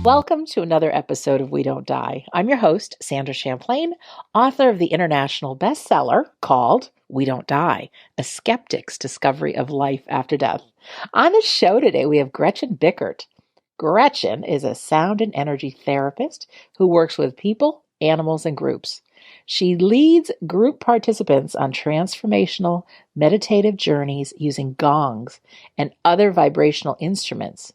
Welcome to another episode of We Don't Die. I'm your host, Sandra Champlain, author of the international bestseller called We Don't Die, A Skeptic's Discovery of Life After Death. On the show today, we have Gretchen Bickert. Gretchen is a sound and energy therapist who works with people, animals, and groups. She leads group participants on transformational meditative journeys using gongs and other vibrational instruments.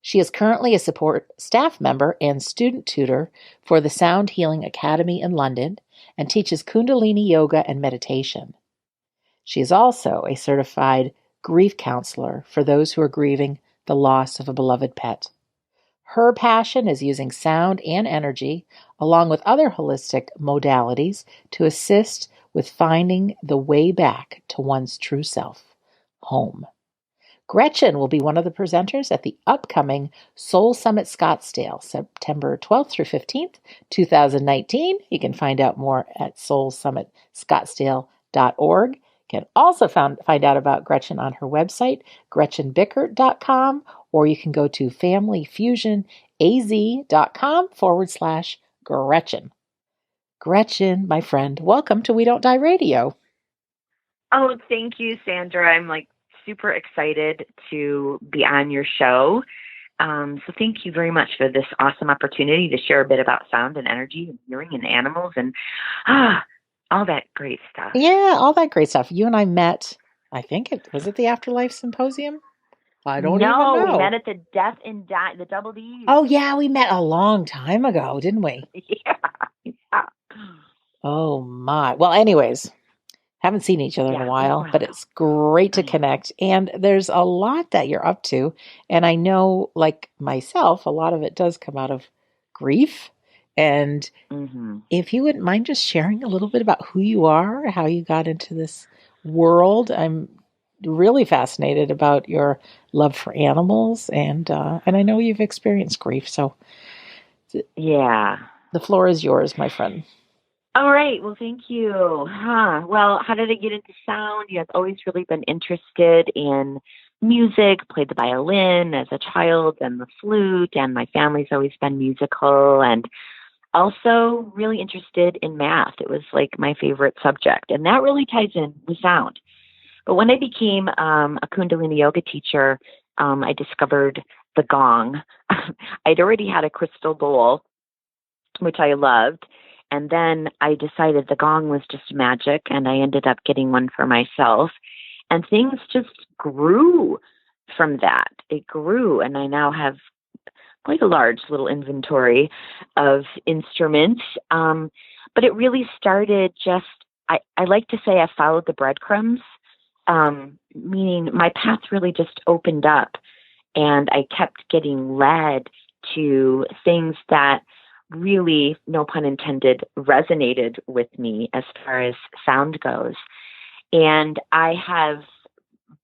She is currently a support staff member and student tutor for the Sound Healing Academy in London and teaches Kundalini yoga and meditation. She is also a certified grief counselor for those who are grieving the loss of a beloved pet. Her passion is using sound and energy, along with other holistic modalities, to assist with finding the way back to one's true self, home. Gretchen will be one of the presenters at the upcoming Soul Summit Scottsdale, September 12th through 15th, 2019. You can find out more at soulsummitscottsdale.org. You can also find out about Gretchen on her website, gretchenbickert.com, or you can go to familyfusionaz.com/Gretchen. Gretchen, my friend, welcome to We Don't Die Radio. Oh, thank you, Sandra. I'm super excited to be on your show. So thank you very much for this awesome opportunity to share a bit about sound and energy and hearing and animals and all that great stuff. Yeah, all that great stuff. You and I met, I think was it the Afterlife Symposium? I don't even know. No, we met at the Death and Die, the Double D. Oh, yeah, we met a long time ago, didn't we? Yeah. Oh, my. Well, anyways, haven't seen each other in a while, but it's great to connect. And there's a lot that you're up to. And I know, like myself, a lot of it does come out of grief. And if you wouldn't mind just sharing a little bit about who you are, how you got into this world. I'm really fascinated about your love for animals. And I know you've experienced grief. So yeah, the floor is yours, my friend. All right. Well, thank you. Well, how did I get into sound? I've always really been interested in music, played the violin as a child and the flute, and my family's always been musical, and also really interested in math. It was like my favorite subject, and that really ties in with sound. But when I became a Kundalini yoga teacher, I discovered the gong. I'd already had a crystal bowl, which I loved. And then I decided the gong was just magic, and I ended up getting one for myself. And things just grew from that. It grew, and I now have quite a large little inventory of instruments. But it really started I like to say I followed the breadcrumbs, meaning my path really just opened up, and I kept getting led to things that really, no pun intended, resonated with me as far as sound goes. And I have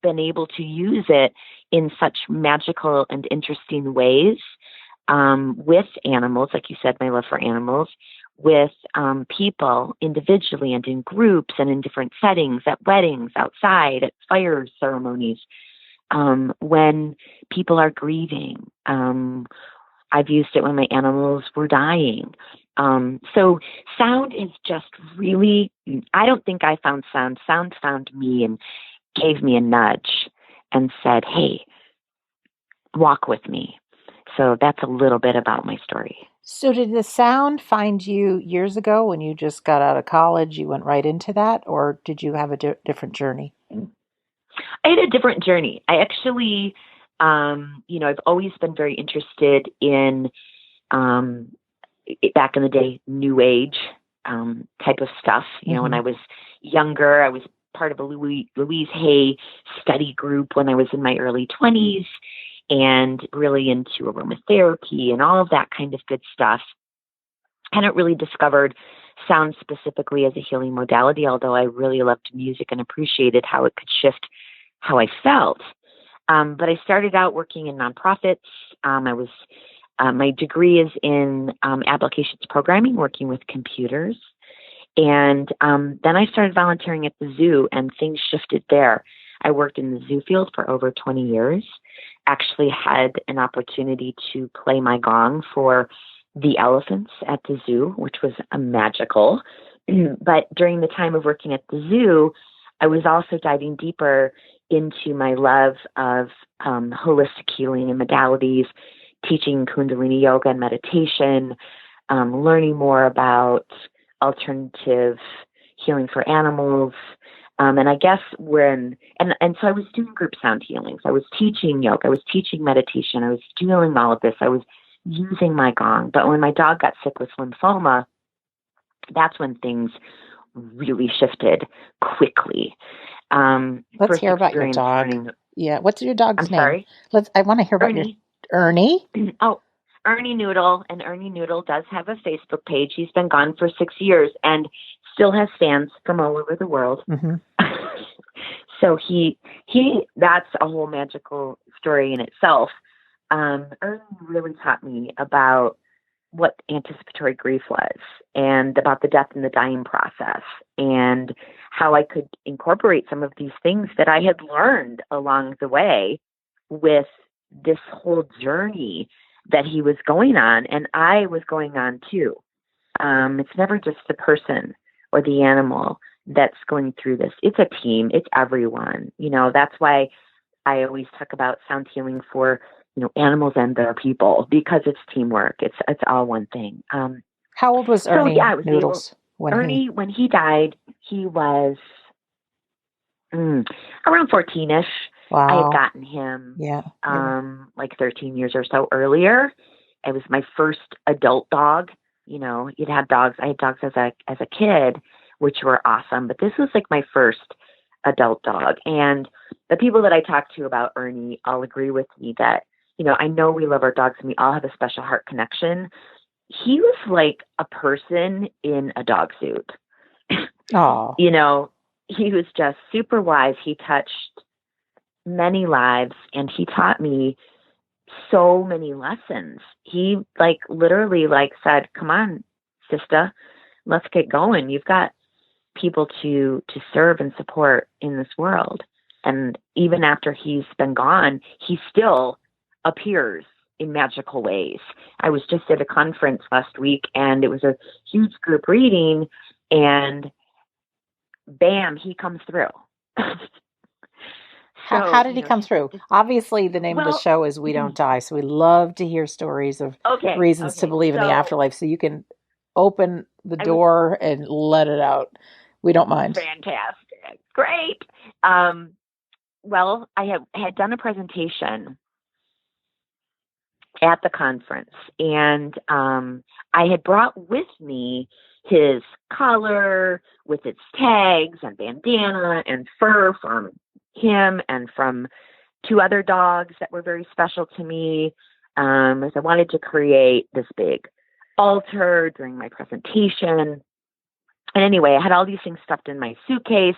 been able to use it in such magical and interesting ways with animals, like you said, my love for animals, with people individually and in groups and in different settings, at weddings, outside, at fire ceremonies, when people are grieving. I've used it when my animals were dying. So sound is just really, I don't think I found sound. Sound found me and gave me a nudge and said, hey, walk with me. So that's a little bit about my story. So did the sound find you years ago when you just got out of college? You went right into that, or did you have a different journey? I had a different journey. I actually... I've always been very interested in, back in the day, New Age type of stuff. When I was younger, I was part of a Louise Hay study group when I was in my early 20s, and really into aromatherapy and all of that kind of good stuff. I hadn't really discovered sound specifically as a healing modality, although I really loved music and appreciated how it could shift how I felt. But I started out working in nonprofits. My degree is in applications programming, working with computers. And then I started volunteering at the zoo, and things shifted there. I worked in the zoo field for over 20 years. actually had an opportunity to play my gong for the elephants at the zoo, which was magical. But during the time of working at the zoo, I was also diving deeper into my love of holistic healing and modalities, teaching Kundalini yoga and meditation, learning more about alternative healing for animals. And I guess and so I was doing group sound healings. I was teaching yoga. I was teaching meditation. I was doing all of this. I was using my gong. But when my dog got sick with lymphoma, that's when things really shifted quickly. Let's hear about your dog. Yeah. What's your dog's name? Sorry? I want to hear about Ernie. Ernie? Oh, Ernie Noodle. And Ernie Noodle does have a Facebook page. He's been gone for 6 years and still has fans from all over the world. Mm-hmm. So that's a whole magical story in itself. Ernie really taught me about what anticipatory grief was and about the death and the dying process and how I could incorporate some of these things that I had learned along the way with this whole journey that he was going on and I was going on too. It's never just the person or the animal that's going through this. It's a team. It's everyone. That's why I always talk about sound healing for animals and their people, because it's teamwork. It's all one thing. How old was Ernie Noodles? Ernie, when he died, he was around 14-ish. Wow. I had gotten him like 13 years or so earlier. It was my first adult dog. You'd have dogs. I had dogs as a kid, which were awesome. But this was like my first adult dog. And the people that I talk to about Ernie all agree with me that, I know we love our dogs and we all have a special heart connection. He was like a person in a dog suit. Oh. He was just super wise. He touched many lives and he taught me so many lessons. He literally said, "Come on, sister, let's get going. You've got people to serve and support in this world." And even after he's been gone, he still appears in magical ways. I was just at a conference last week and it was a huge group reading and bam, he comes through. How did he come through? Obviously, the name of the show is We Don't Die. So we love to hear stories of reasons to believe in the afterlife. So you can open the door and let it out. We don't mind. Fantastic. Great. Well, I had done a presentation at the conference and I had brought with me his collar with its tags and bandana and fur from him and from 2 other dogs that were very special to me. As I wanted to create this big altar during my presentation. And anyway, I had all these things stuffed in my suitcase.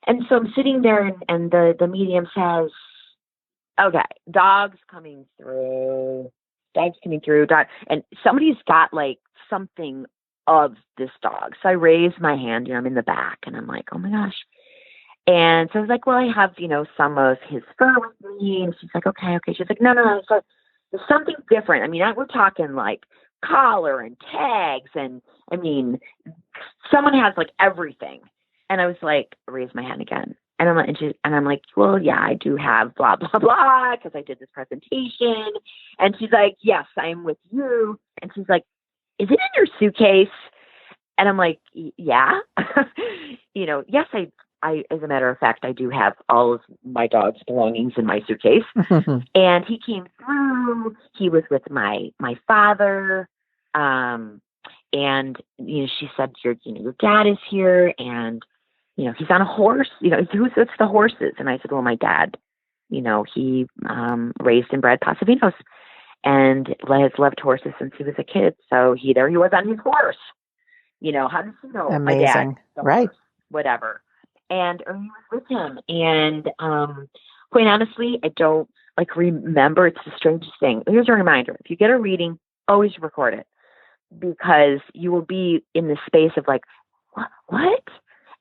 And so I'm sitting there and the medium says, "Okay, dogs coming through. And somebody's got something of this dog." So I raise my hand, I'm in the back and I'm like, "Oh my gosh." And so I was like, "Well, I have, some of his fur with me." And she's like, okay. She's like, no. So there's something different. I mean, we're talking collar and tags. And I mean, someone has everything. And I was like, raise my hand again. And I'm like, "Well, yeah, I do have blah, blah, blah, because I did this presentation." And she's like, "Yes, I'm with you." And she's like, "Is it in your suitcase?" And I'm like, "Yeah." Yes, I, as a matter of fact, I do have all of my dog's belongings in my suitcase. And he came through. He was with my father. And, she said, your dad is here and, he's on a horse, it's the horses. And I said, "Well, my dad, he raised and bred Pasavinos and has loved horses since he was a kid. So there he was on his horse. How does he know?" Amazing. My dad, right. Horse, whatever. And Ernie was with him. And quite honestly, I don't remember. It's the strangest thing. Here's a reminder. If you get a reading, always record it, because you will be in the space of what?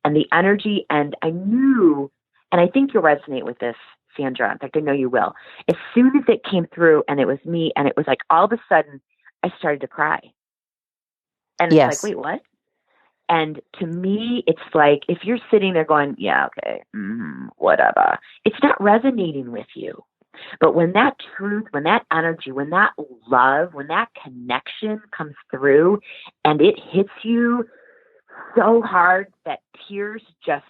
And the energy. And I knew, and I think you'll resonate with this, Sandra. In fact, I know you will. As soon as it came through and it was me, and it was like all of a sudden I started to cry. And it's like, Yes. wait, what? And to me, it's like if you're sitting there going, yeah, okay, whatever, it's not resonating with you. But when that truth, when that energy, when that love, when that connection comes through and it hits you so hard that tears just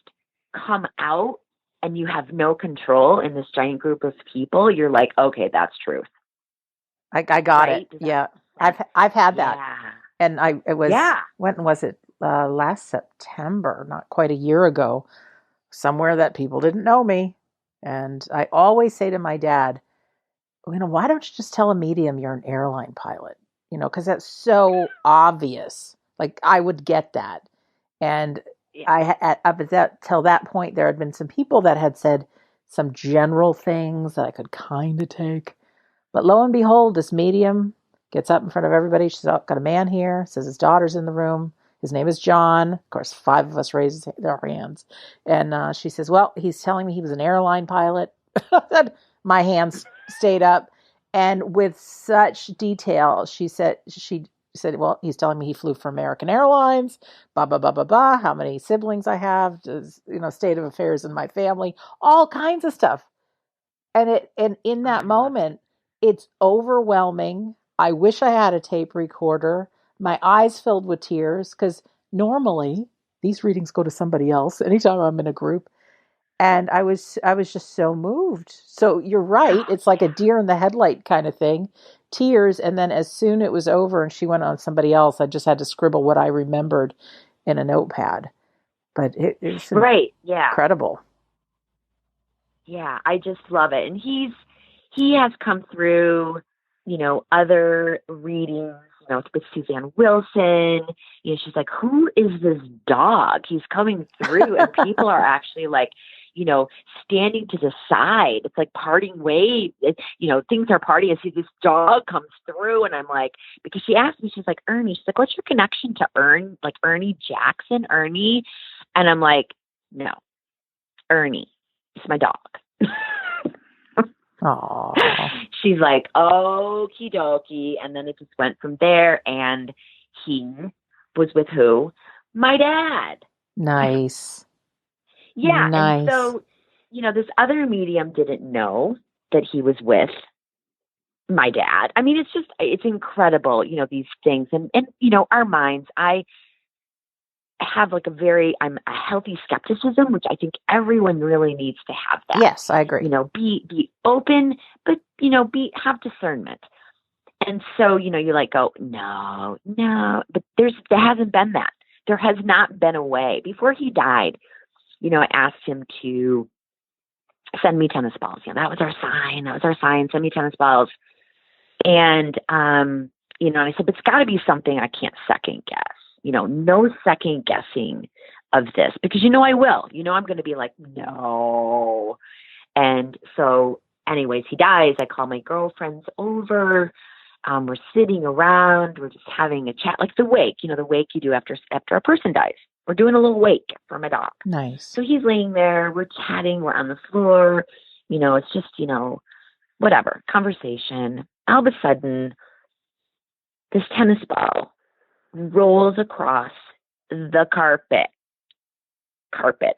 come out and you have no control in this giant group of people, you're like, okay, that's truth. I got Right? it. Yeah. I've had that. Yeah. And it was, Yeah. when was it? Last September, not quite a year ago, somewhere that people didn't know me. And I always say to my dad, why don't you just tell a medium you're an airline pilot? Because that's so obvious. Like, I would get that. And Yeah. up at that, till that point, there had been some people that had said some general things that I could kind of take. But lo and behold, this medium gets up in front of everybody. She's got a man here, says his daughter's in the room. His name is John. Of course, 5 of us raised their hands. And she says, well, he's telling me he was an airline pilot. My hands stayed up. And with such detail, she said, well, he's telling me he flew for American Airlines, blah, blah, blah, blah, blah, how many siblings I have, state of affairs in my family, all kinds of stuff. And in that moment, it's overwhelming. I wish I had a tape recorder. My eyes filled with tears because normally these readings go to somebody else anytime I'm in a group. And I was just so moved. So you're right. It's like a deer in the headlight kind of thing. Tears. And then as soon it was over and she went on somebody else, I just had to scribble what I remembered in a notepad. But it's Right. Yeah. incredible. Yeah, I just love it. And he has come through, other readings, with Suzanne Wilson. She's like, who is this dog? He's coming through. And people are actually like, standing to the side. It's like parting ways. Things are parting. I see this dog comes through, and I'm like, because she asked me, she's like, Ernie, she's like, what's your connection to like Ernie Jackson, Ernie? And I'm like, no, Ernie. It's my dog. Aww. She's like, okie dokie. And then it just went from there. And he was with who? My dad. Nice. Yeah. Nice. And so, this other medium didn't know that he was with my dad. I mean, it's incredible, these things. And our minds, I have like I'm a healthy skepticism, which I think everyone really needs to have that. Yes, I agree. Be open, but have discernment. And so, you like go, no, but there hasn't been that. There has not been a way. Before he died, I asked him to send me tennis balls. That was our sign. Send me tennis balls. And, and I said, but it's got to be something I can't second guess. No second guessing of this, because I will. I'm going to be like, no. And so anyways, he dies. I call my girlfriends over. We're sitting around. We're just having a chat, like the wake, the wake you do after a person dies. We're doing a little wake for my dog. Nice. So he's laying there. We're chatting. We're on the floor. It's just, whatever, conversation. All of a sudden, this tennis ball rolls across the carpet,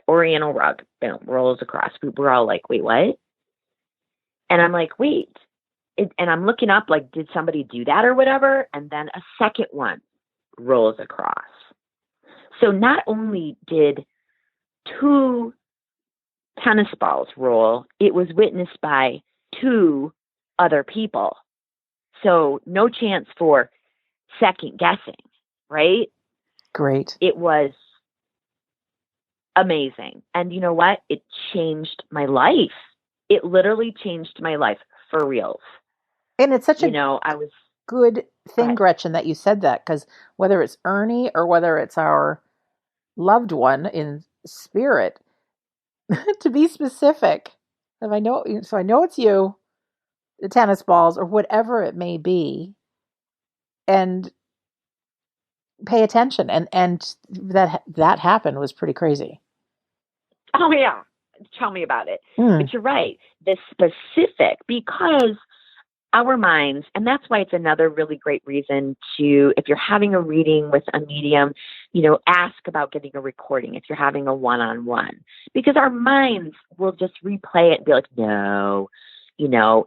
oriental rug, boom, rolls across. We're all like, wait, what? And I'm like, wait. And I'm looking up, like, did somebody do that or whatever? And then a second one rolls across. So not only did 2 tennis balls roll, it was witnessed by 2 other people. So no chance for second guessing, right? Great. It was amazing. And you know what? It changed my life. It literally changed my life for reals. And it's such I was good thing, Gretchen, that you said that, because whether it's Ernie or whether it's our loved one in spirit, to be specific, if I know, so I know it's you, the tennis balls or whatever it may be, and pay attention. And that happened was pretty crazy. Oh yeah. tell me about it. Mm. But you're right. The specific, because our minds, and that's why it's another really great reason to, if you're having a reading with a medium, ask about getting a recording if you're having a one-on-one, because our minds will just replay it and be like, no,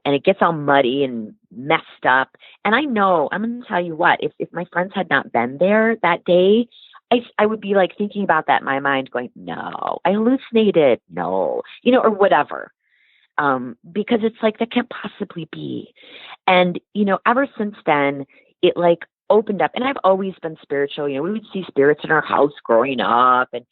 and it gets all muddy and messed up. And I know, I'm going to tell you what, if my friends had not been there that day, I would be like thinking about that in my mind going, no, I hallucinated, no, or whatever. Because it's like, that can't possibly be. And, ever since then, it like opened up, and I've always been spiritual. We would see spirits in our house growing up, and,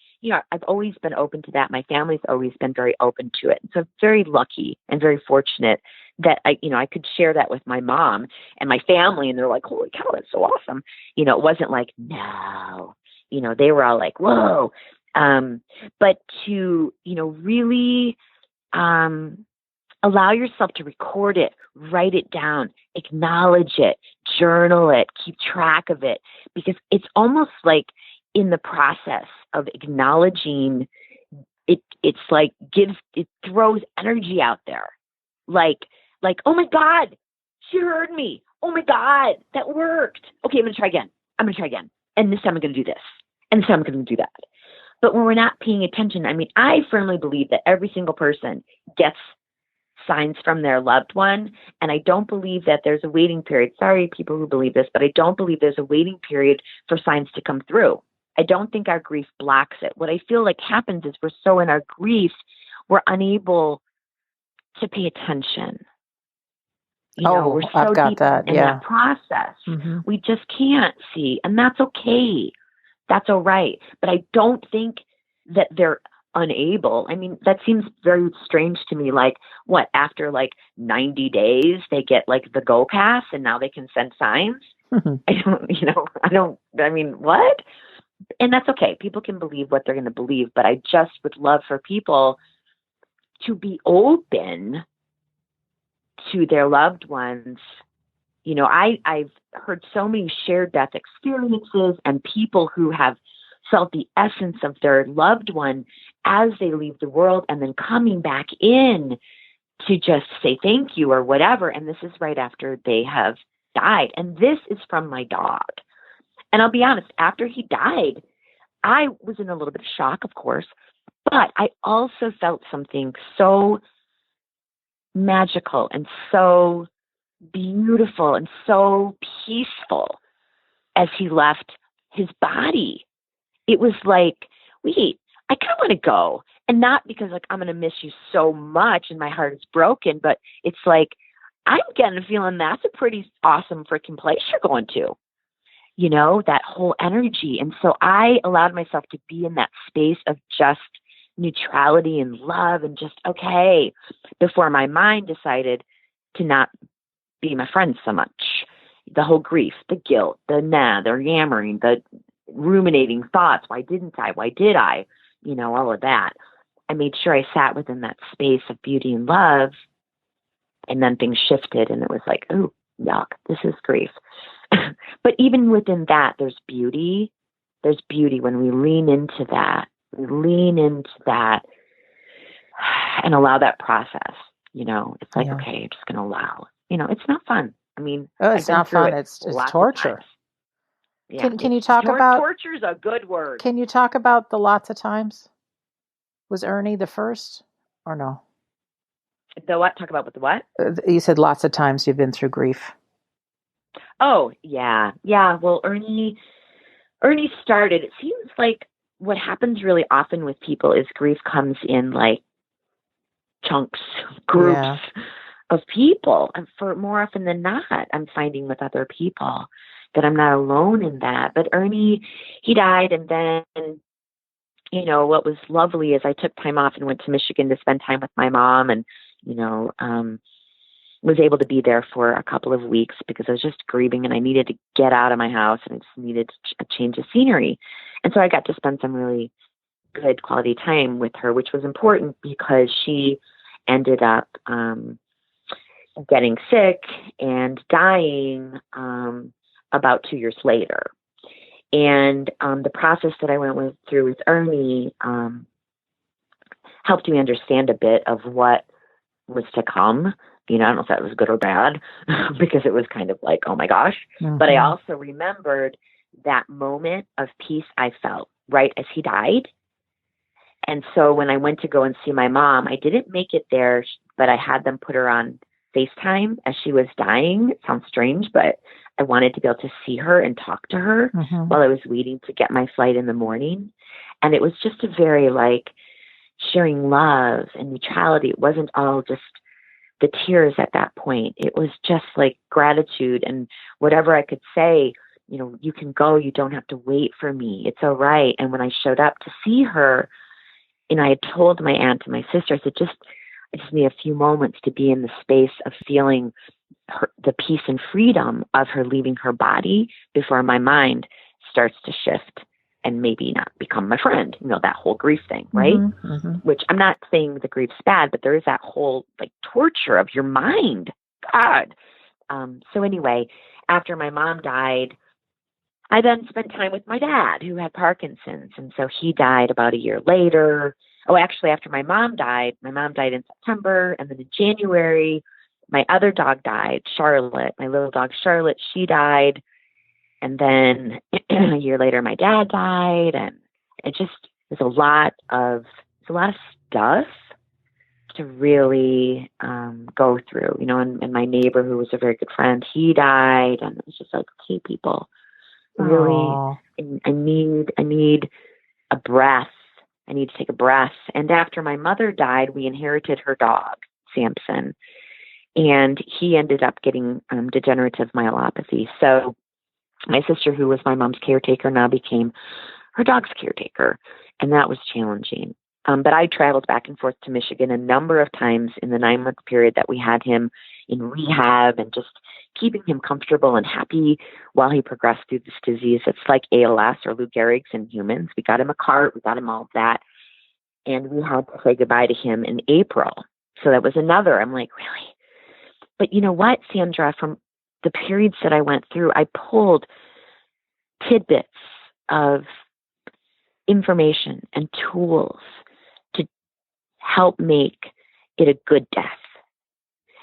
I've always been open to that. My family's always been very open to it. And so very lucky and very fortunate that I could share that with my mom and my family, and they're like, holy cow, that's so awesome. It wasn't like, no, they were all like, whoa. But to, really, allow yourself to record it, write it down, acknowledge it, journal it, keep track of it, because it's almost like in the process of acknowledging it, it's like it throws energy out there. Like, oh my God, she heard me. Oh my God, that worked. Okay, I'm going to try again. And this time I'm going to do this. And this time I'm going to do that. But when we're not paying attention, I firmly believe that every single person gets signs from their loved one. And I don't believe that there's a waiting period. Sorry, people who believe this, but I don't believe there's a waiting period for signs to come through. I don't think our grief blocks it. What I feel like happens is we're so in our grief, we're unable to pay attention. We're so I've got deep that. in that process. Mm-hmm. We just can't see. And that's okay. That's all right. But I don't think that they're unable. That seems very strange to me. Like, what, after like 90 days, they get like the go pass and now they can send signs? Mm-hmm. What? And that's okay. People can believe what they're going to believe. But I just would love for people to be open to their loved ones. I've heard so many shared death experiences and people who have felt the essence of their loved one as they leave the world and then coming back in to just say thank you or whatever. And this is right after they have died. And this is from my dog. And I'll be honest, after he died, I was in a little bit of shock, of course, but I also felt something so magical and so beautiful and so peaceful as he left his body. It was like, wait, I kind of want to go. And not because like, I'm going to miss you so much and my heart is broken, but it's like, I'm getting a feeling that's a pretty awesome freaking place you're going to, that whole energy. And so I allowed myself to be in that space of just neutrality and love and just, okay, before my mind decided to not be my friend so much. The whole grief, the guilt, the yammering, the ruminating thoughts. Why didn't I? Why did I? All of that. I made sure I sat within that space of beauty and love. And then things shifted and it was like, oh, yuck, this is grief. But even within that, there's beauty. There's beauty when we lean into that. We lean into that and allow that process. It's like, okay, I'm just going to allow. It's not fun. It's not fun. It's torture. Yeah. Can you talk about torture is a good word. Can you talk about the lots of times? Was Ernie the first or no? The what? Talk about with the what? You said lots of times you've been through grief. Oh, yeah. Yeah. Well, Ernie started, it seems like what happens really often with people is grief comes in like chunks, groups of people. And for more often than not, I'm finding with other people that I'm not alone in that. But Ernie, he died. And then, what was lovely is I took time off and went to Michigan to spend time with my mom and, was able to be there for a couple of weeks because I was just grieving and I needed to get out of my house and I just needed a change of scenery. And so I got to spend some really good quality time with her, which was important because she ended up getting sick and dying about 2 years later. And the process that I went through with Ernie helped me understand a bit of what was to come. I don't know if that was good or bad because it was kind of like, oh my gosh. Mm-hmm. But I also remembered that moment of peace I felt right as he died. And so when I went to go and see my mom, I didn't make it there, but I had them put her on FaceTime as she was dying. It sounds strange, but I wanted to be able to see her and talk to her while I was waiting to get my flight in the morning. And it was just a very sharing love and neutrality. It wasn't all just the tears at that point. It was just gratitude and whatever I could say, you can go, you don't have to wait for me. It's all right. And when I showed up to see her, I had told my aunt and my sister, I said, I just need a few moments to be in the space of feeling the peace and freedom of her leaving her body before my mind starts to shift and maybe not become my friend, that whole grief thing, right? Which I'm not saying the grief's bad, but there is that whole torture of your mind. God. So anyway, after my mom died, I then spent time with my dad who had Parkinson's. And so he died about a year later. Oh, actually, after my mom died in September. And then in January, my other dog died, Charlotte, my little dog Charlotte, she died. And then a year later, my dad died. And it just was a lot of stuff to really go through, and my neighbor, who was a very good friend, he died. And it was just okay, people. Really, I need a breath. I need to take a breath. And after my mother died, we inherited her dog, Samson, and he ended up getting degenerative myelopathy. So my sister, who was my mom's caretaker, now became her dog's caretaker, and that was challenging. But I traveled back and forth to Michigan a number of times in the 9-month period that we had him in rehab and just keeping him comfortable and happy while he progressed through this disease. It's like ALS or Lou Gehrig's in humans. We got him a cart, we got him all of that, and we had to say goodbye to him in April. So that was another, I'm like, really? But you know what, Sandra, from the periods that I went through, I pulled tidbits of information and tools to help make it a good death.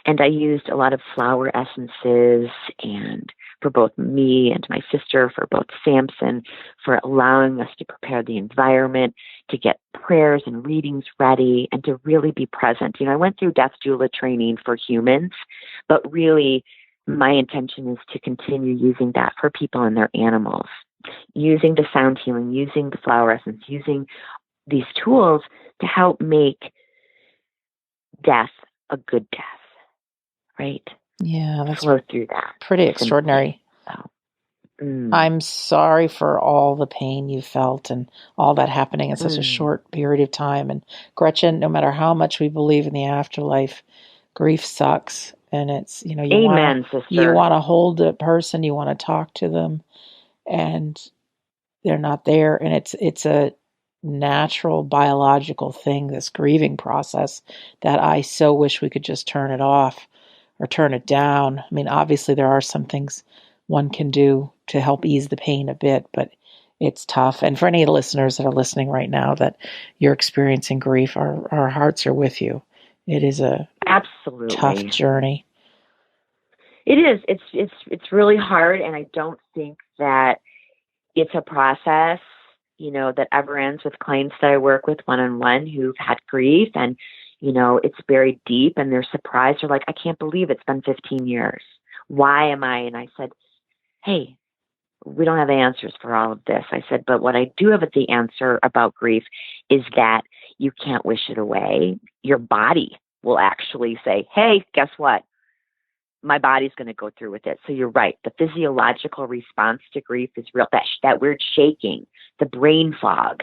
And I used a lot of flower essences, and for both me and my sister, for both Samson, for allowing us to prepare the environment, to get prayers and readings ready, and to really be present. I went through death doula training for humans, but really my intention is to continue using that for people and their animals, using the sound healing, using the flower essence, using these tools to help make death a good death. Right? Yeah, that's flow through that. pretty extraordinary. I'm sorry for all the pain you felt and all that happening in such a short period of time. And Gretchen, no matter how much we believe in the afterlife, grief sucks. And it's, you Amen, sister. want to hold the person, you want to talk to them, and they're not there. And it's a natural biological thing, this grieving process, that I so wish we could just turn it off or turn it down. I mean, obviously there are some things one can do to help ease the pain a bit, but it's tough. And for any listeners that are listening right now that you're experiencing grief, our hearts are with you. It is a absolutely tough journey. It is. It's really hard, and I don't think that it's a process, that ever ends with clients that I work with one-on-one who've had grief, and it's very deep, and they're surprised. They're like, I can't believe it's been 15 years. Why am I? And I said, hey, we don't have answers for all of this. I said, but what I do have the answer about grief is that you can't wish it away. Your body will actually say, hey, guess what? My body's going to go through with it. So you're right. The physiological response to grief is real. That weird shaking, the brain fog,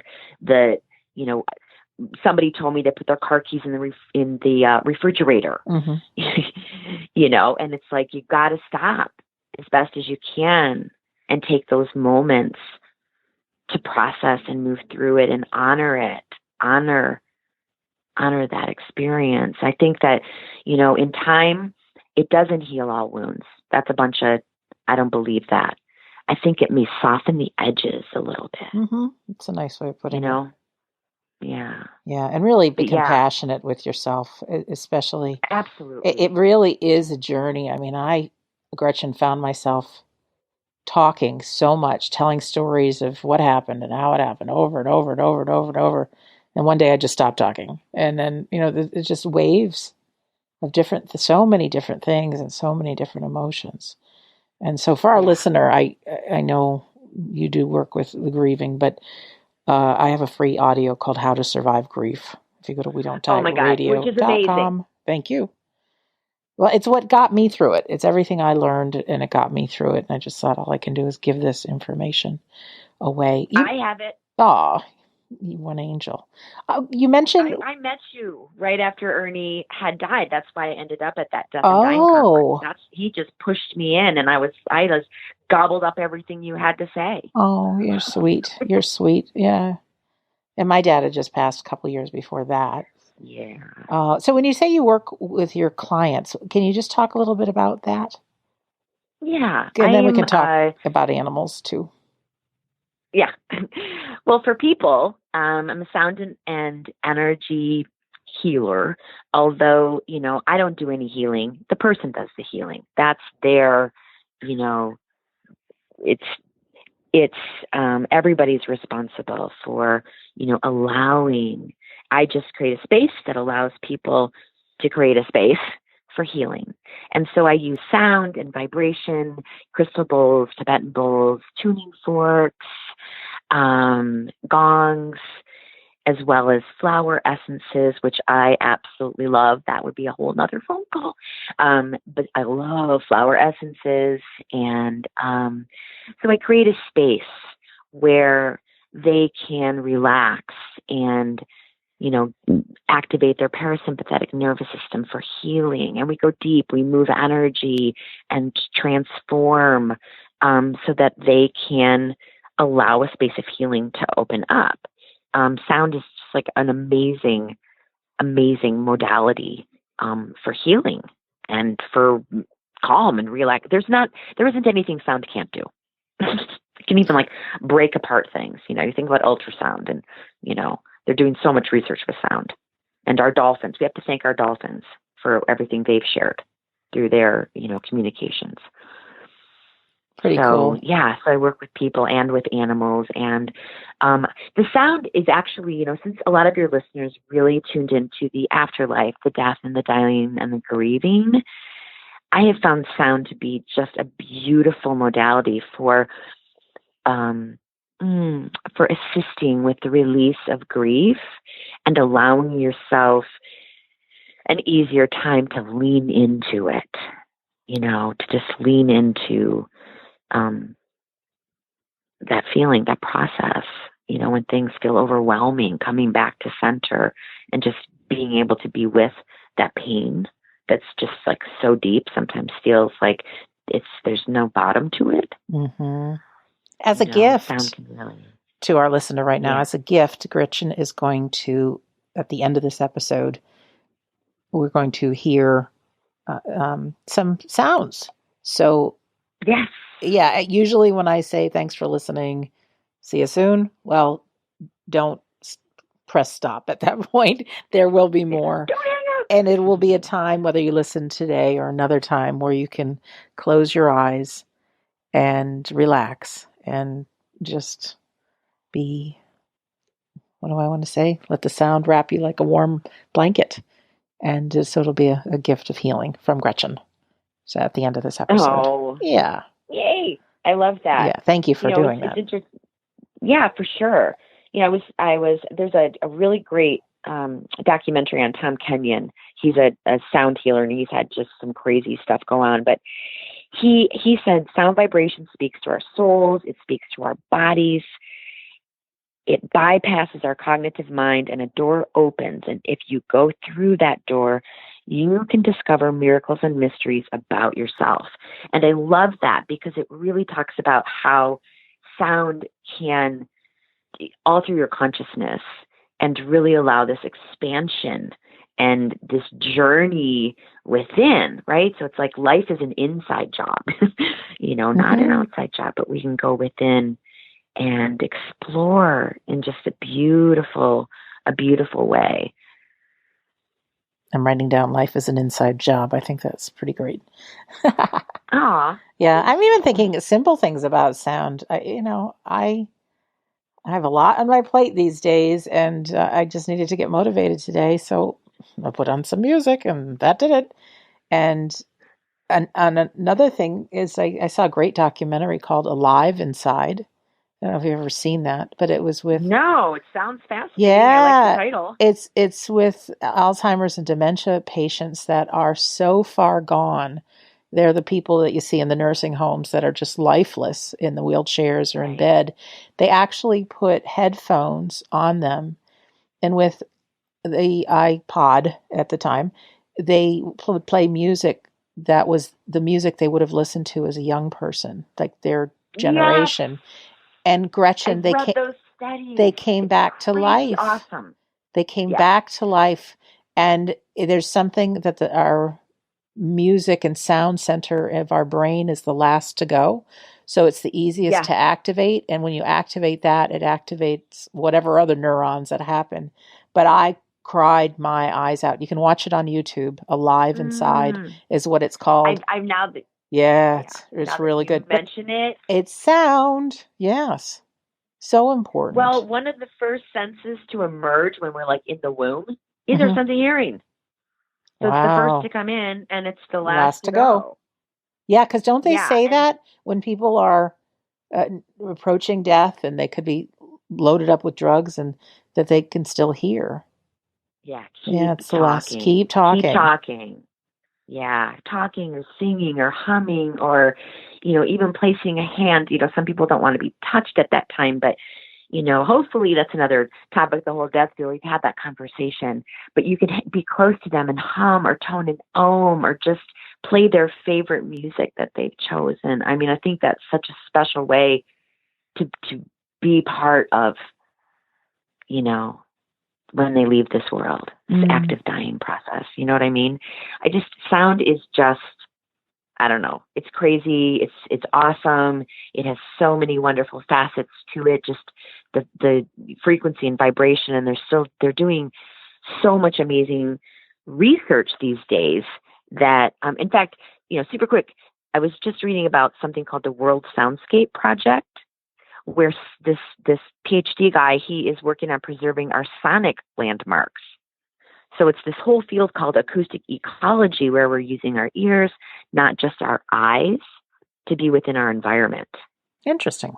somebody told me to put their car keys in the refrigerator, and it's like, you've got to stop as best as you can and take those moments to process and move through it and honor that experience. I think that, in time, it doesn't heal all wounds. That's I don't believe that. I think it may soften the edges a little bit. It's a nice way of putting it. Yeah. Yeah. And really be But yeah, compassionate with yourself, especially. It absolutely. really is a journey. I mean, Gretchen, found myself talking so much, telling stories of what happened and how it happened over and over and over and over and over. And one day I just stopped talking. And then, it's just waves of so many different things and so many different emotions. And so for our Yeah. listener, I know you do work with the grieving, but I have a free audio called How to Survive Grief. If you go to we don't Oh die my God, which is amazing. radio.com. Thank you. Well, it's what got me through it. It's everything I learned and it got me through it. And I just thought all I can do is give this information away. I have it. You one angel. You mentioned, I met you right after Ernie had died. That's why I ended up at that Death and Dying conference. oh, He just pushed me in, and I just gobbled up everything you had to say. oh, you're sweet. You're sweet. Yeah. And my dad had just passed a couple of years before that. Yeah. So when you say you work with your clients, can you just talk a little bit about that? Yeah, I And then we am. can talk about animals too. Yeah. Well, for people, I'm a sound and energy healer. Although, I don't do any healing. The person does the healing. That's their, you know, it's it's everybody's responsible for, allowing. I just create a space that allows people to create a space for healing. And so I use sound and vibration, crystal bowls, Tibetan bowls, tuning forks, gongs, as well as flower essences, which I absolutely love. That would be a whole nother phone call. But I love flower essences. And so I create a space where they can relax and, activate their parasympathetic nervous system for healing. And we go deep, we move energy and transform so that they can allow a space of healing to open up. Sound is just like an amazing, amazing modality for healing and for calm and relax. There isn't anything sound can't do. It can even like break apart things. You think about ultrasound and, they're doing so much research with sound. And our dolphins, we have to thank our dolphins for everything they've shared through their, communications. Pretty So cool. yeah, so I work with people and with animals, and the sound is actually, since a lot of your listeners really tuned into the afterlife, the death and the dying and the grieving, I have found sound to be just a beautiful modality for assisting with the release of grief and allowing yourself an easier time to lean into it, to just lean into that feeling, that process, when things feel overwhelming, coming back to center and just being able to be with that pain that's just like so deep, sometimes feels like there's no bottom to it. Mm-hmm. As a Sound gift can really, to our listener right now, yeah. as a gift, Gretchen is going to, at the end of this episode, we're going to hear some sounds. So, Yes. yeah, usually when I say thanks for listening, see you soon, well, don't press stop at that point. There will be more. Don't hang up. And it will be a time, whether you listen today or another time, where you can close your eyes and relax and just be, what do I want to say? Let the sound wrap you like a warm blanket. And so it'll be a gift of healing from Gretchen. So at the end of this episode. Oh, Yeah. yay. I love that. Yeah. Thank you for doing It's that. interesting. Yeah, for sure. There's a really great documentary on Tom Kenyon. He's a sound healer and he's had just some crazy stuff go on. But he said sound vibration speaks to our souls. It speaks to our bodies. It bypasses our cognitive mind and a door opens. And if you go through that door, you can discover miracles and mysteries about yourself. And I love that because it really talks about how sound can alter your consciousness and really allow this expansion and this journey within, right? So it's like life is an inside job, not an outside job, but we can go within and explore in just a beautiful a beautiful way. I'm writing down life is an inside job. I think that's pretty great. Aw. Yeah, I'm even thinking simple things about sound. I have a lot on my plate these days, and I just needed to get motivated today. So I put on some music, and that did it. And another thing is I saw a great documentary called Alive Inside. I don't know if you've ever seen that, but it was with, No, it sounds fascinating. I like the yeah, title. it's with Alzheimer's and dementia patients that are so far gone. They're the people that you see in the nursing homes that are just lifeless in the wheelchairs or in Right. bed. They actually put headphones on them, and with the iPod at the time, they would play music that was the music they would have listened to as a young person, like their Yes, generation. And Gretchen, I've read those they studies. came It's back to crazy life. awesome. They came Yes. back to life. And there's something that our music and sound center of our brain is the last to go. So it's the easiest Yes. to activate. And when you activate that, it activates whatever other neurons that happen. But I cried my eyes out. You can watch it on YouTube. Alive Inside is what it's called. I've now that Yeah, yeah, it's now that really you good. But mention it. it's sound. Yes. So important. Well, one of the first senses to emerge when we're like in the womb is our Mhm. sense of hearing. So it's the first Wow. to come in and it's the last Last to to go. go. Yeah, because don't they Yeah, say and that when people are approaching death and they could be loaded up with drugs and that they can still hear? yeah, Yeah, keep it's the last. talking. Keep Keep talking. talking. Yeah, talking or singing or humming or, even placing a hand. Some people don't want to be touched at that time, but, hopefully that's another topic, the whole death deal. We've had that conversation, but you could be close to them and hum or tone an ohm or just play their favorite music that they've chosen. I mean, I think that's such a special way to be part of, you know, when they leave this world, this active dying process. You know what I mean? Sound is just, I don't know. It's crazy. It's awesome. It has so many wonderful facets to it. Just the frequency and vibration, and they're doing so much amazing research these days that, in fact, super quick, I was just reading about something called the World Soundscape Project, where this PhD guy, he is working on preserving our sonic landmarks. So it's this whole field called acoustic ecology, where we're using our ears, not just our eyes, to be within our environment. Interesting.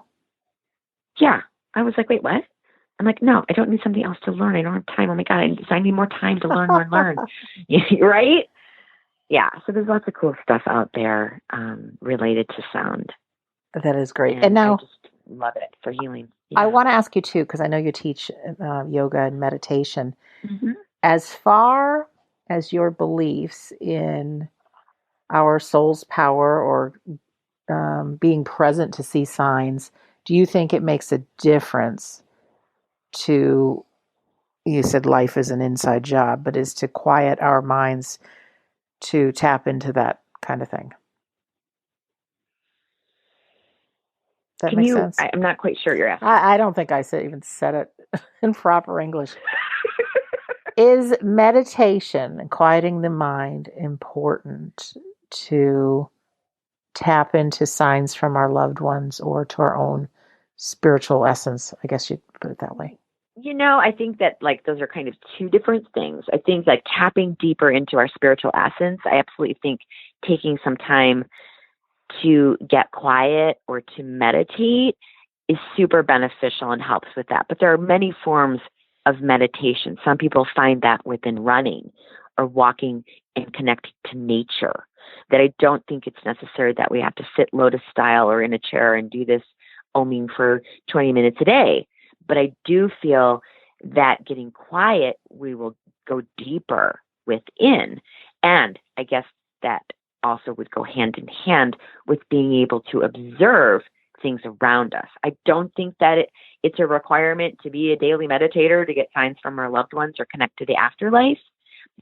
Yeah. I was like, wait, what? I'm like, no, I don't need something else to learn. I don't have time. Oh my God, I need more time to learn. Right? Yeah. So there's lots of cool stuff out there related to sound. That is great. And And I now just love it for healing. I Yeah. want to ask you too, because I know you teach yoga and meditation. Mm-hmm. As far as your beliefs in our soul's power or being present to see signs, do you think it makes a difference to, you said life is an inside job, but is to quiet our minds to tap into that kind of thing? That makes sense? I'm not quite sure you're asking. I don't think I even said it in proper English. Is meditation and quieting the mind important to tap into signs from our loved ones or to our own spiritual essence? I guess you'd put it that way. I think that those are kind of two different things. I think tapping deeper into our spiritual essence, I absolutely think taking some time to get quiet or to meditate is super beneficial and helps with that. But there are many forms of meditation. Some people find that within running or walking and connecting to nature, that I don't think it's necessary that we have to sit lotus style or in a chair and do this oming for 20 minutes a day. But I do feel that getting quiet, we will go deeper within. And I guess that also would go hand in hand with being able to observe things around us. I don't think that it's a requirement to be a daily meditator to get signs from our loved ones or connect to the afterlife.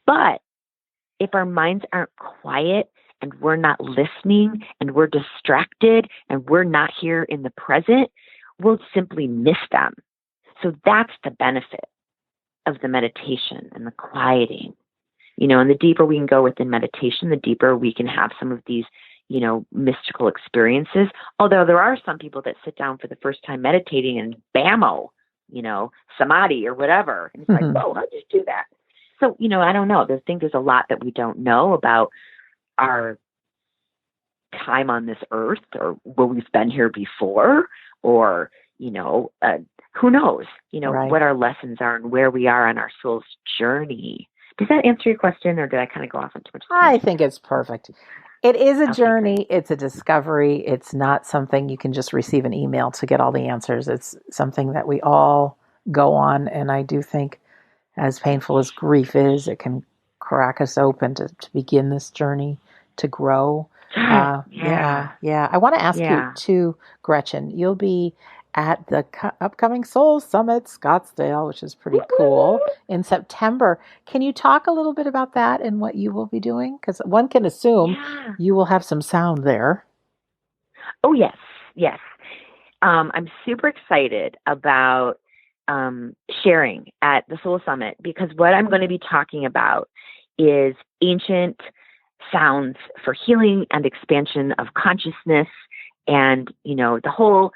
But if our minds aren't quiet and we're not listening and we're distracted and we're not here in the present, we'll simply miss them. So that's the benefit. of the meditation and the quieting, and the deeper we can go within meditation, the deeper we can have some of these, mystical experiences. Although there are some people that sit down for the first time meditating and bammo, samadhi or whatever. And it's like, whoa, how'd you do that? So, I don't know. I think there's a lot that we don't know about our time on this earth, or where we've been here before, or, who knows, Right. what our lessons are and where we are on our soul's journey. Does that answer your question, or did I kind of go off on too much? I think it's perfect. It is a journey. Great. It's a discovery. It's not something you can just receive an email to get all the answers. It's something that we all go on. And I do think, as painful as grief is, it can crack us open to begin this journey to grow. Yeah. I want to ask you too, Gretchen, you'll be at the upcoming Soul Summit Scottsdale, which is pretty cool, in September. Can you talk a little bit about that and what you will be doing? Because one can assume you will have some sound there. Oh, yes. I'm super excited about sharing at the Soul Summit, because what I'm going to be talking about is ancient sounds for healing and expansion of consciousness. And, the whole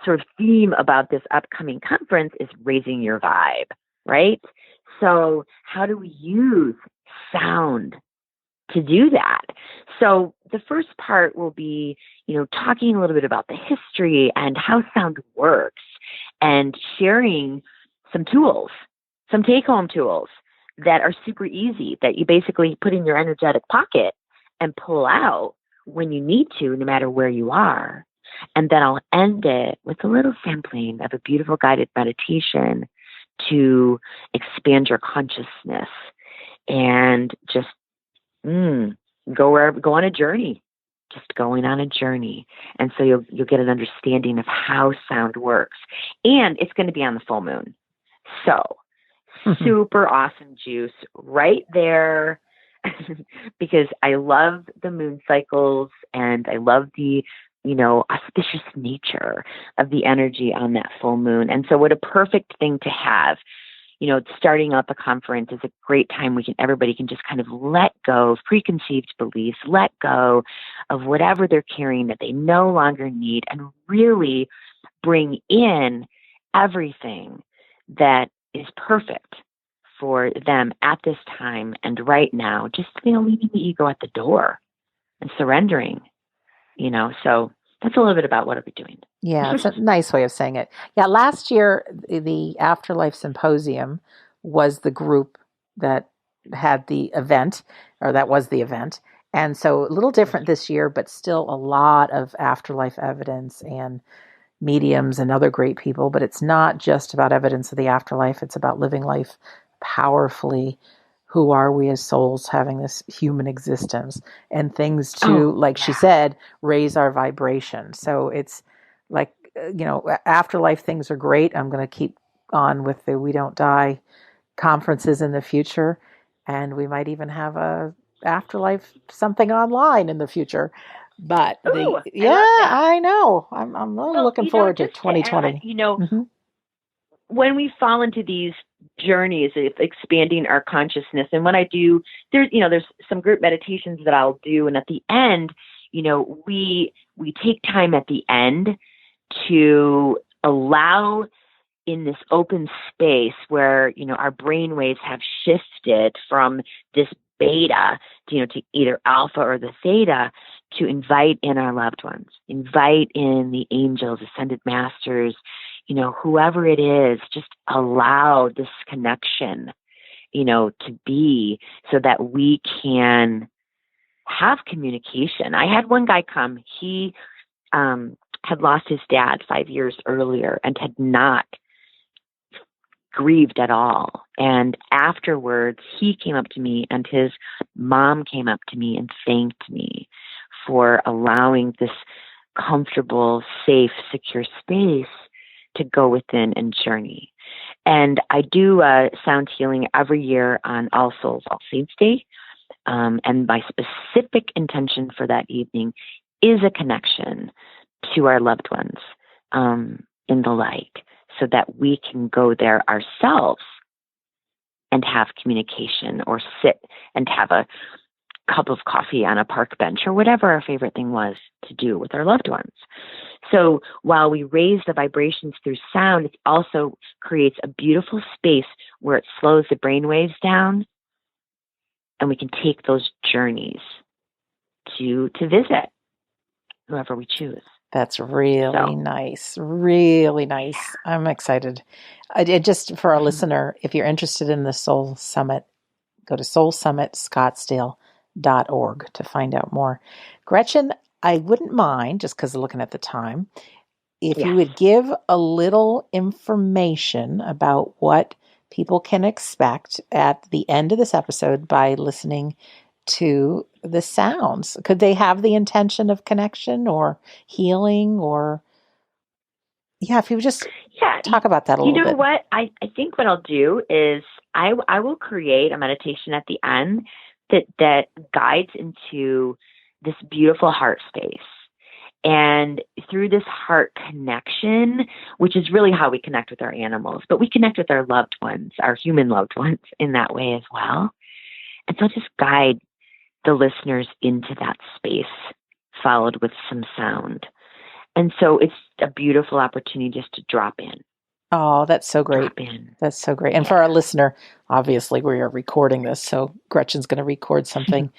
sort of theme about this upcoming conference is raising your vibe, right? So how do we use sound to do that? So the first part will be, talking a little bit about the history and how sound works, and sharing some tools, some take-home tools that are super easy, that you basically put in your energetic pocket and pull out when you need to, no matter where you are. And then I'll end it with a little sampling of a beautiful guided meditation to expand your consciousness and just go on a journey, just going on a journey. And so you'll get an understanding of how sound works. And it's going to be on the full moon. So super awesome juice right there, because I love the moon cycles and I love the, auspicious nature of the energy on that full moon. And so what a perfect thing to have. Starting out the conference is a great time everybody can just kind of let go of preconceived beliefs, let go of whatever they're carrying that they no longer need, and really bring in everything that is perfect for them at this time and right now. Just, leaving the ego at the door and surrendering, so that's a little bit about what I'll be doing. Yeah, it's a nice way of saying it. Yeah, last year, the Afterlife Symposium was the group that had the event, or that was the event. And so a little different this year, but still a lot of afterlife evidence and mediums and other great people. But it's not just about evidence of the afterlife. It's about living life powerfully. Who are we as souls having this human existence, and things to, like she said, raise our vibration. So it's like, afterlife things are great. I'm going to keep on with the We Don't Die conferences in the future. And we might even have a afterlife something online in the future. But I know. I'm really looking forward to 2020. When we fall into these journeys of expanding our consciousness, and when I do, there's some group meditations that I'll do, and at the end, we take time at the end to allow, in this open space where our brain waves have shifted from this beta to either alpha or the theta, to invite in our loved ones, invite in the angels, ascended masters, whoever it is. Just allow this connection, to be, so that we can have communication. I had one guy come, he had lost his dad 5 years earlier and had not grieved at all. And afterwards, he came up to me, and his mom came up to me and thanked me for allowing this comfortable, safe, secure space to go within and journey. And I do sound healing every year on All Souls, All Saints Day. And my specific intention for that evening is a connection to our loved ones in the light, so that we can go there ourselves and have communication, or sit and have a cup of coffee on a park bench, or whatever our favorite thing was to do with our loved ones. So while we raise the vibrations through sound, it also creates a beautiful space where it slows the brain waves down, and we can take those journeys to visit whoever we choose. That's really nice. Really nice. Yeah. I'm excited. Just for our listener, if you're interested in the Soul Summit, go to soulsummitscottsdale.org to find out more. Gretchen, I wouldn't mind, just because of looking at the time, if you would give a little information about what people can expect at the end of this episode by listening to the sounds. Could they have the intention of connection or healing, or if you would just talk about that a little bit. You know what? I think what I'll do is I will create a meditation at the end that guides into this beautiful heart space. And through this heart connection, which is really how we connect with our animals, but we connect with our loved ones, our human loved ones, in that way as well. And so I'll just guide the listeners into that space, followed with some sound. And so it's a beautiful opportunity just to drop in. Oh, that's so great. That's so great. And for our listener, obviously we are recording this, so Gretchen's going to record something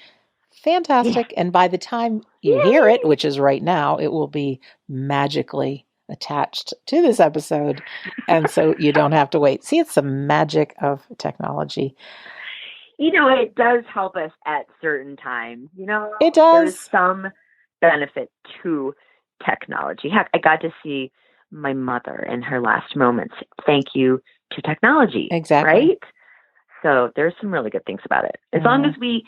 fantastic. And by the time you hear it, which is right now, it will be magically attached to this episode. And so you don't have to wait. See, it's the magic of technology. It does help us at certain times. It does. There's some benefit to technology. Heck, I got to see my mother in her last moments. Thank you to technology. Exactly. Right? So there's some really good things about it. As long as we,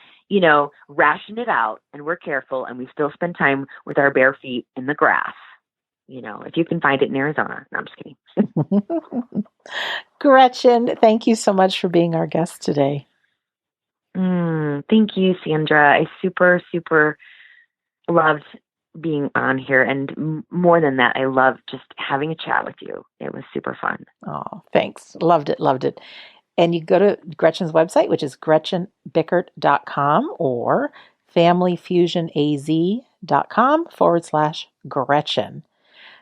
ration it out and we're careful and we still spend time with our bare feet in the grass. If you can find it in Arizona. No, I'm just kidding. Gretchen, thank you so much for being our guest today. Thank you, Sandra. I super, super loved being on here. And more than that, I loved just having a chat with you. It was super fun. Oh, thanks. Loved it. And you go to Gretchen's website, which is gretchenbickert.com or familyfusionaz.com/Gretchen.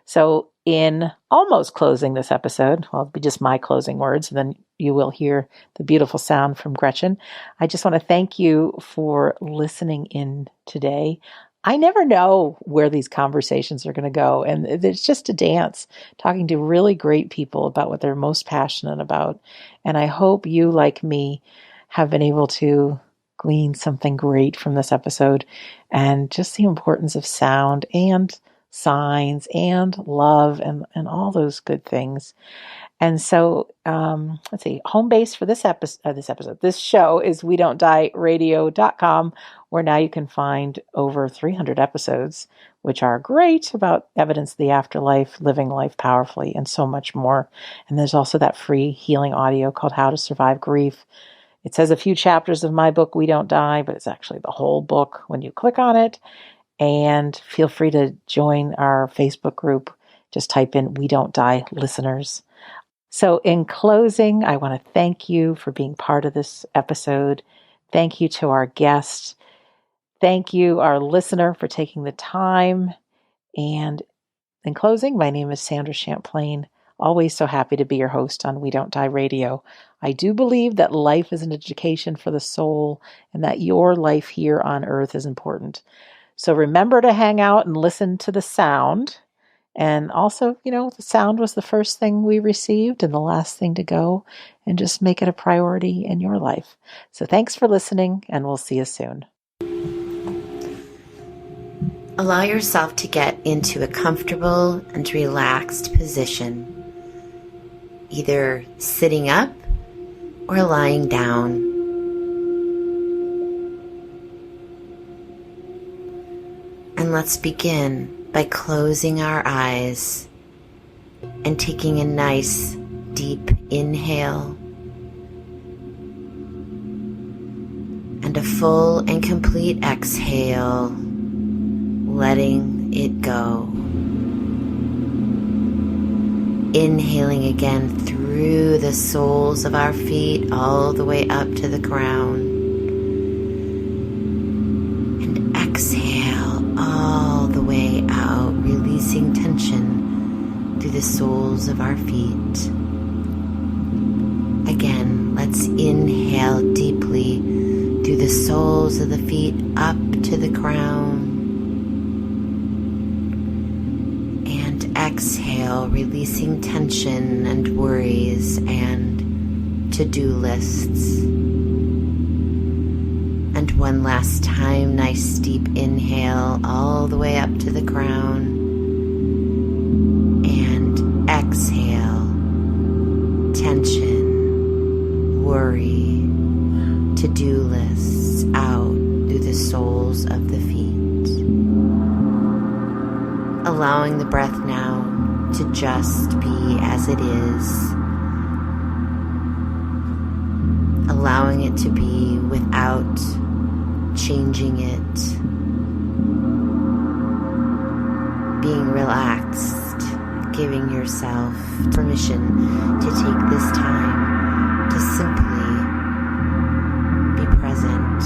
So in almost closing this episode, well, it'll be just my closing words, and then you will hear the beautiful sound from Gretchen. I just want to thank you for listening in today. I never know where these conversations are going to go. And it's just a dance, talking to really great people about what they're most passionate about. And I hope you, like me, have been able to glean something great from this episode, and just the importance of sound and signs and love and all those good things. And so, let's see, home base for this show is WeDon'tDieRadio.com, where now you can find over 300 episodes, which are great, about evidence of the afterlife, living life powerfully, and so much more. And there's also that free healing audio called How to Survive Grief. It says a few chapters of my book, We Don't Die, but it's actually the whole book when you click on it. And feel free to join our Facebook group. Just type in We Don't Die Listeners. So in closing, I want to thank you for being part of this episode. Thank you to our guest. Thank you, our listener, for taking the time. And in closing, my name is Sandra Champlain. Always so happy to be your host on We Don't Die Radio. I do believe that life is an education for the soul, and that your life here on earth is important. So remember to hang out and listen to the sound. And also, the sound was the first thing we received and the last thing to go, and just make it a priority in your life. So thanks for listening, and we'll see you soon. Allow yourself to get into a comfortable and relaxed position, either sitting up or lying down. And let's begin by closing our eyes and taking a nice deep inhale and a full and complete exhale, letting it go. Inhaling again through the soles of our feet all the way up to the ground. And exhale all the way out, releasing tension through the soles of our feet. Again, let's inhale deeply through the soles of the feet up to the ground. Exhale, releasing tension and worries and to-do lists. And one last time, nice deep inhale all the way up to the crown. And exhale, tension, worry, to-do lists out through the soles of the feet. Allowing the breath now to just be as it is. Allowing it to be without changing it. Being relaxed, giving yourself permission to take this time to simply be present.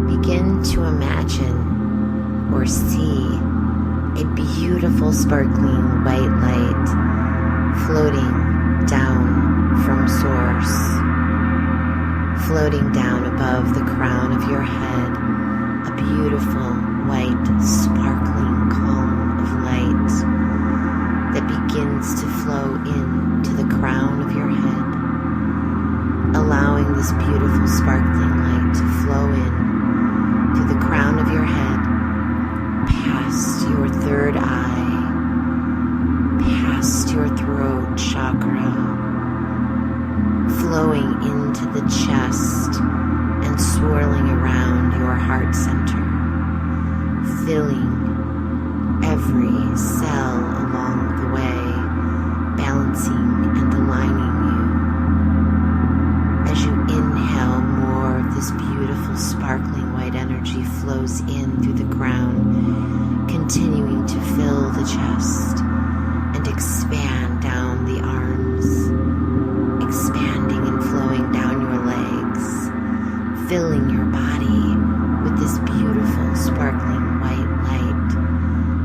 Begin to imagine or see a beautiful sparkling white light floating down from source, floating down above the crown of your head, a beautiful white sparkling column of light that begins to flow into the crown of your head, allowing this beautiful sparkling light to flow in through the crown of your head, past your third eye, past your throat chakra, flowing into the chest and swirling around your heart center, filling every cell along the way, balancing and aligning you. As you inhale, more of this beautiful sparkling white energy flows in through the crown, continuing to fill the chest and expand down the arms, expanding and flowing down your legs, filling your body with this beautiful sparkling white light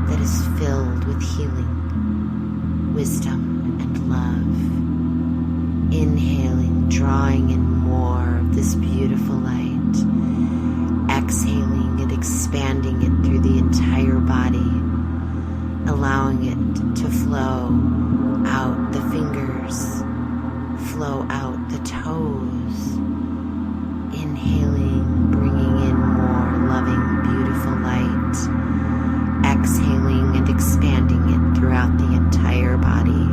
that is filled with healing, wisdom, and love. Inhaling, drawing in more of this beautiful light. Exhaling and expanding it through the entire body, allowing it to flow out the fingers, flow out the toes. Inhaling, bringing in more loving, beautiful light. Exhaling and expanding it throughout the entire body.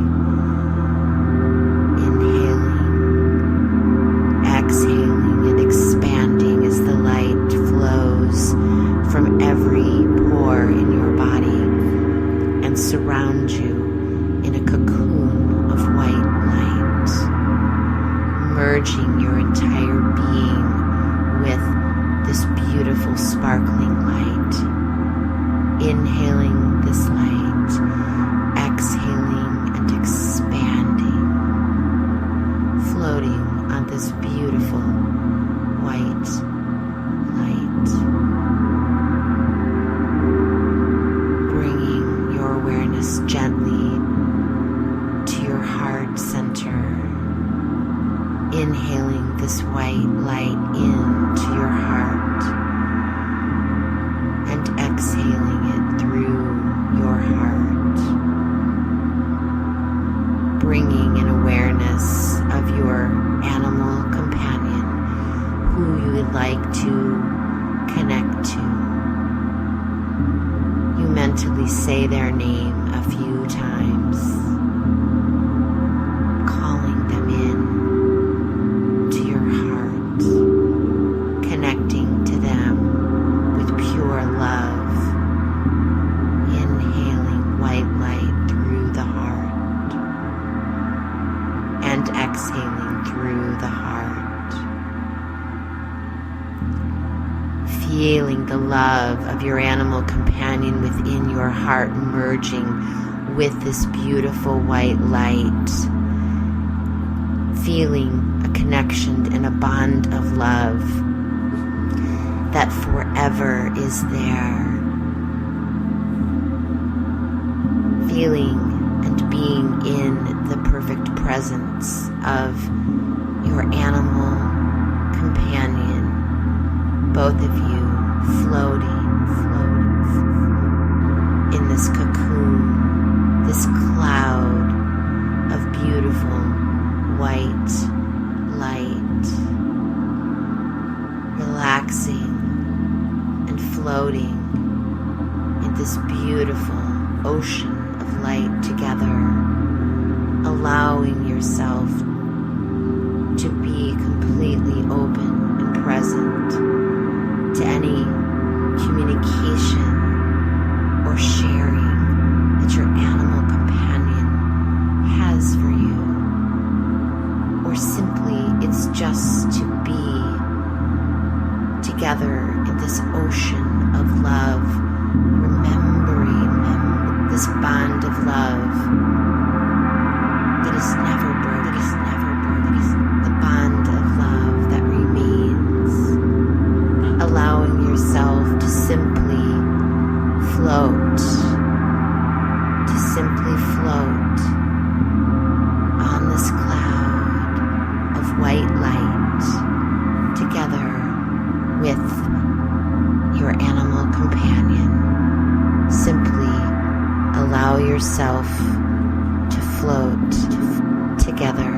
Exhaling and expanding as the light flows from every pore in your body and surrounds you in a cocoon of white light, merging your entire being with this beautiful sparkling light. Inhaling this light, exhaling and expanding, floating on this beautiful white light, bringing your awareness gently to your heart center, inhaling this white light into your heart and exhaling it through your heart, bringing an awareness of your animal companion who you would like to connect to. You mentally say their name a few times, calling them in to your heart, connecting to them with pure love, inhaling white light through the heart and exhaling through the heart. feeling the love of your animal companion within your heart merging with this beautiful white light. Feeling a connection and a bond of love that forever is there. Feeling and being in the perfect presence of your animal companion, both of you floating in this cocoon, this cloud of beautiful white light, relaxing and floating in this beautiful ocean of light together, allowing yourself to be completely open and present to any communication or sharing that your animal companion has for you, or simply it's just to be together in this ocean of love, remembering this bond of love that is never broken, the bond of love that remains, allowing yourself to simply float, on this cloud of white light together with your animal companion. Simply allow yourself to float together.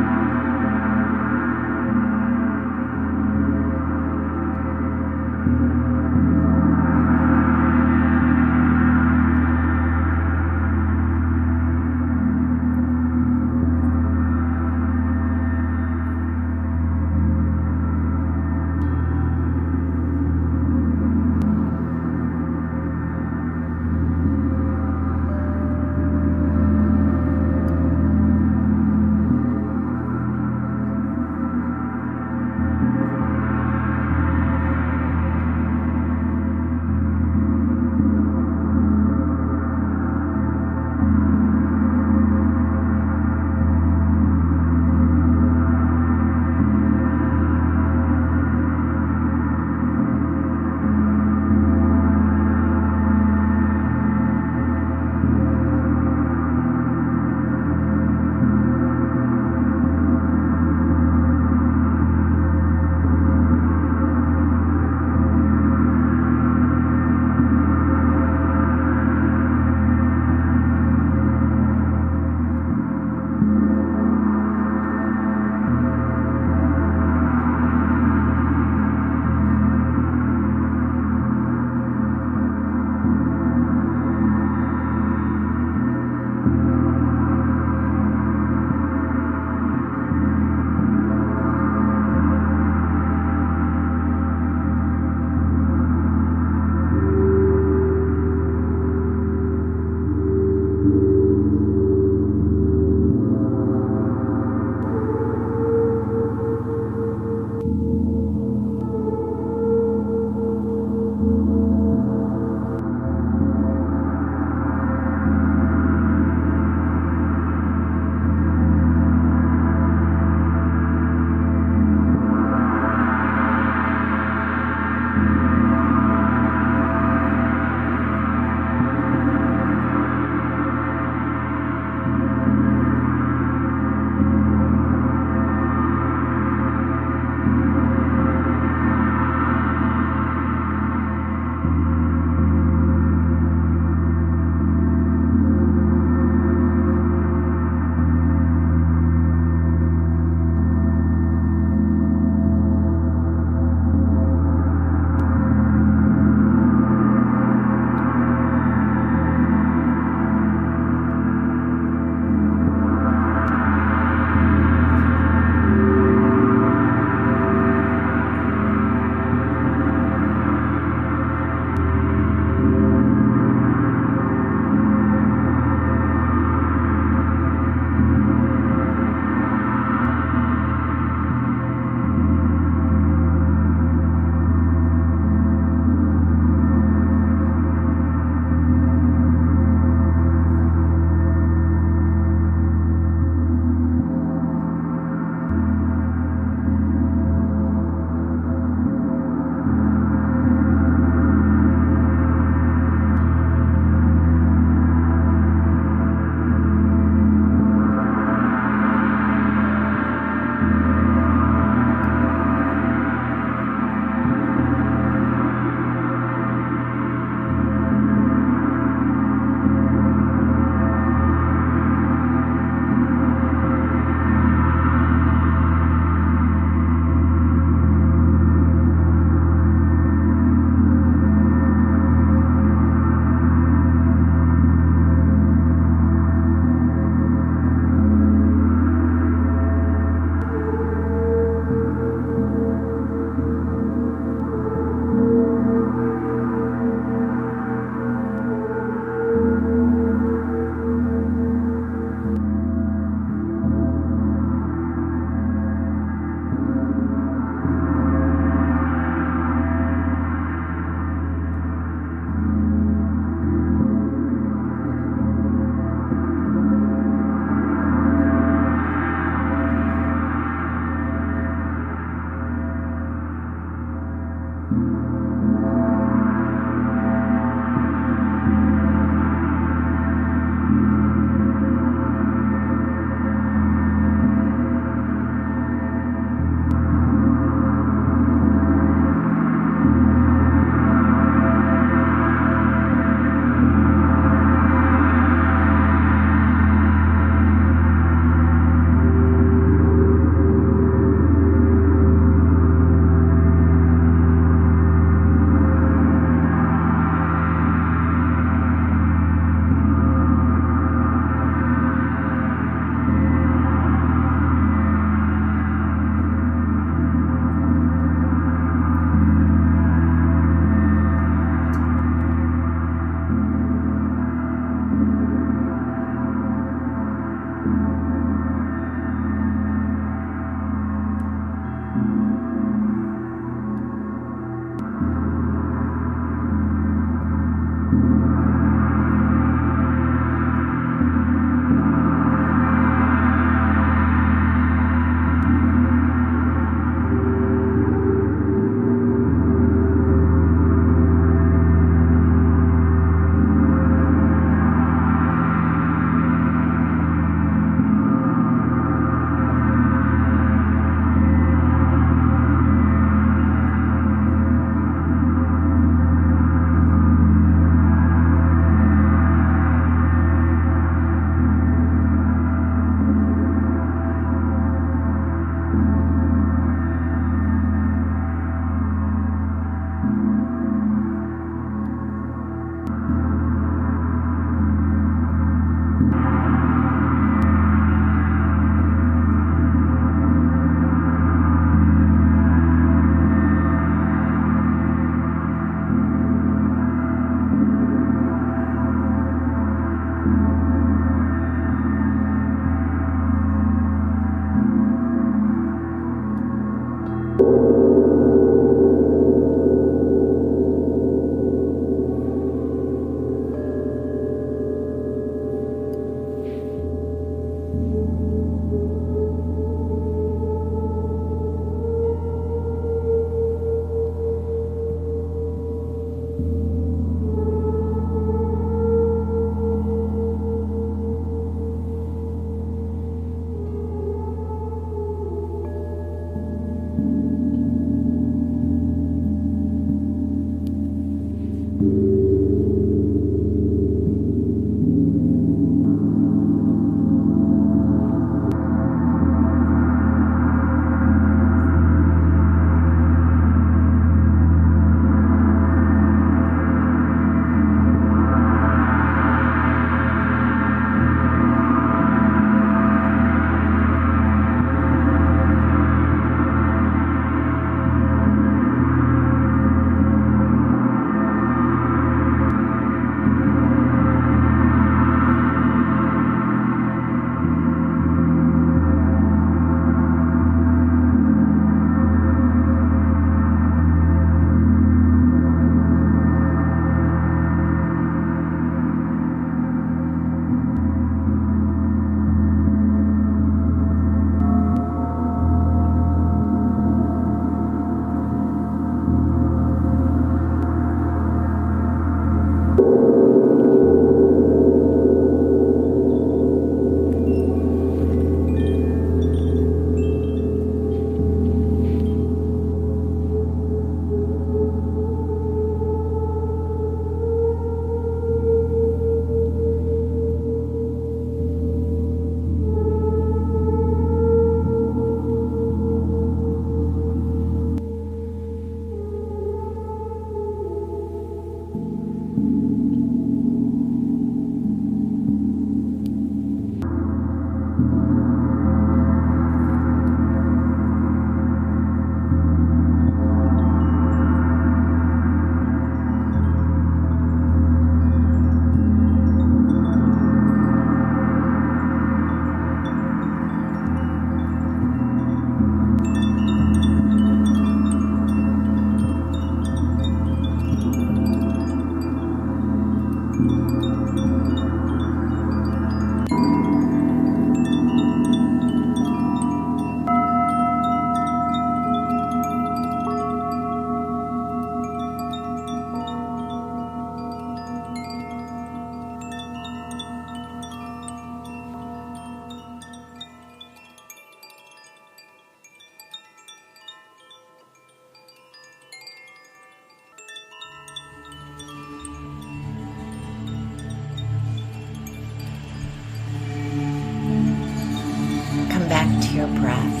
Your breath,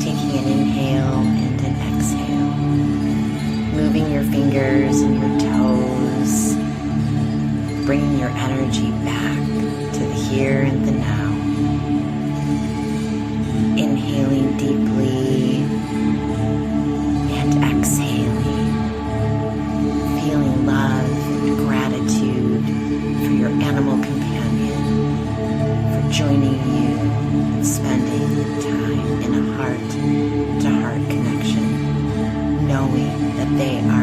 taking an inhale and an exhale, moving your fingers and your toes, bringing your energy back to the here and the now. Inhaling deeply and exhaling, feeling love and gratitude for your animal companion, for joining you, spending time in a heart-to-heart connection, knowing that they are